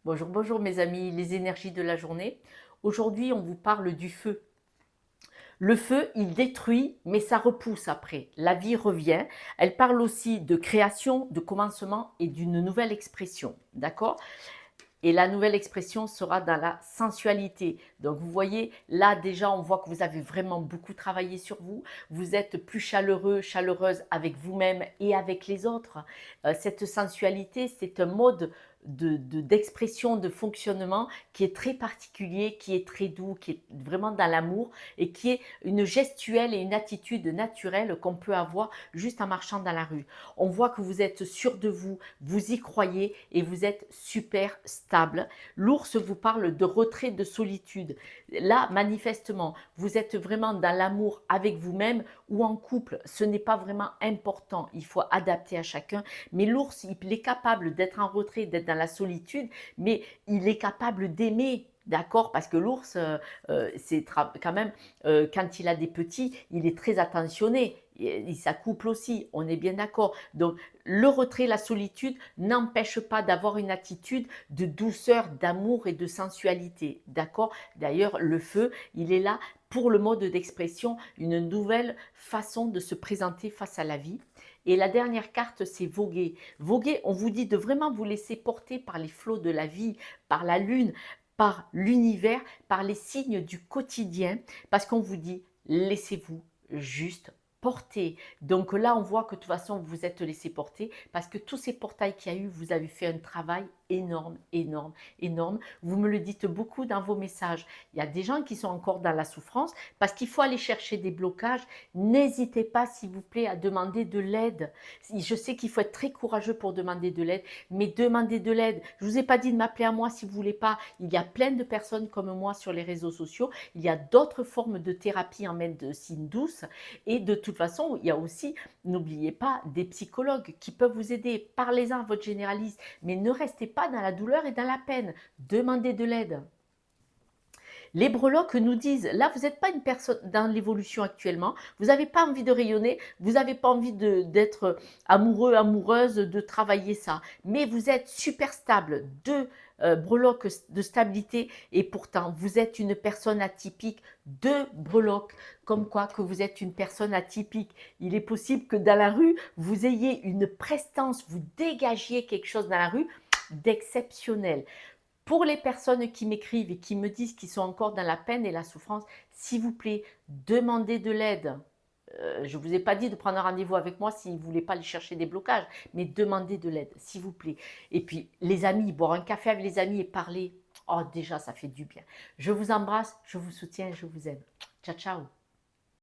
Bonjour, bonjour mes amis, les énergies de la journée. Aujourd'hui, on vous parle du feu. Le feu, il détruit, mais ça repousse après. La vie revient. Elle parle aussi de création, de commencement et d'une nouvelle expression. D'accord? Et la nouvelle expression sera dans la sensualité. Donc vous voyez, là déjà, on voit que vous avez vraiment beaucoup travaillé sur vous. Vous êtes plus chaleureux, chaleureuse avec vous-même et avec les autres. Cette sensualité, c'est un mode d'expression, de fonctionnement qui est très particulier, qui est très doux, qui est vraiment dans l'amour et qui est une gestuelle et une attitude naturelle qu'on peut avoir juste en marchant dans la rue. On voit que vous êtes sûr de vous, vous y croyez et vous êtes super stable. L'ours vous parle de retrait, de solitude. Là, manifestement, vous êtes vraiment dans l'amour avec vous-même ou en couple. Ce n'est pas vraiment important. Il faut adapter à chacun. Mais l'ours, il est capable d'être en retrait, d'être dans la solitude, mais il est capable d'aimer. D'accord? Parce que l'ours, c'est quand même, quand il a des petits, il est très attentionné. Il s'accouple aussi, on est bien d'accord. Donc, le retrait, la solitude n'empêche pas d'avoir une attitude de douceur, d'amour et de sensualité. D'accord? D'ailleurs, le feu, il est là pour le mode d'expression, une nouvelle façon de se présenter face à la vie. Et la dernière carte, c'est voguer. Voguer, on vous dit de vraiment vous laisser porter par les flots de la vie, par la lune, par l'univers, par les signes du quotidien, parce qu'on vous dit, laissez-vous juste porter. Donc là, on voit que de toute façon, vous vous êtes laissé porter, parce que tous ces portails qu'il y a eu, vous avez fait un travail énorme, énorme, énorme. Vous me le dites beaucoup dans vos messages. Il y a des gens qui sont encore dans la souffrance, parce qu'il faut aller chercher des blocages. N'hésitez pas, s'il vous plaît, à demander de l'aide. Je sais qu'il faut être très courageux pour demander de l'aide, mais demandez de l'aide. Je ne vous ai pas dit de m'appeler à moi si vous ne voulez pas. Il y a plein de personnes comme moi sur les réseaux sociaux. Il y a d'autres formes de thérapie en médecine douce. Et de toute façon, il y a aussi, n'oubliez pas, des psychologues qui peuvent vous aider. Parlez-en à votre généraliste, mais ne restez pas dans la douleur et dans la peine. Demandez de l'aide. Les breloques nous disent, là, vous n'êtes pas une personne dans l'évolution actuellement, vous n'avez pas envie de rayonner, vous n'avez pas envie d'être amoureux, amoureuse, de travailler ça, mais vous êtes super stable, deux breloques de stabilité, et pourtant, vous êtes une personne atypique, deux breloques, comme quoi que vous êtes une personne atypique. Il est possible que dans la rue, vous ayez une prestance, vous dégagiez quelque chose dans la rue d'exceptionnel. Pour les personnes qui m'écrivent et qui me disent qu'ils sont encore dans la peine et la souffrance, s'il vous plaît, demandez de l'aide. Je ne vous ai pas dit de prendre un rendez-vous avec moi si vous ne voulez pas aller chercher des blocages, mais demandez de l'aide, s'il vous plaît. Et puis, les amis, boire un café avec les amis et parler, oh déjà, ça fait du bien. Je vous embrasse, je vous soutiens, je vous aime. Ciao, ciao.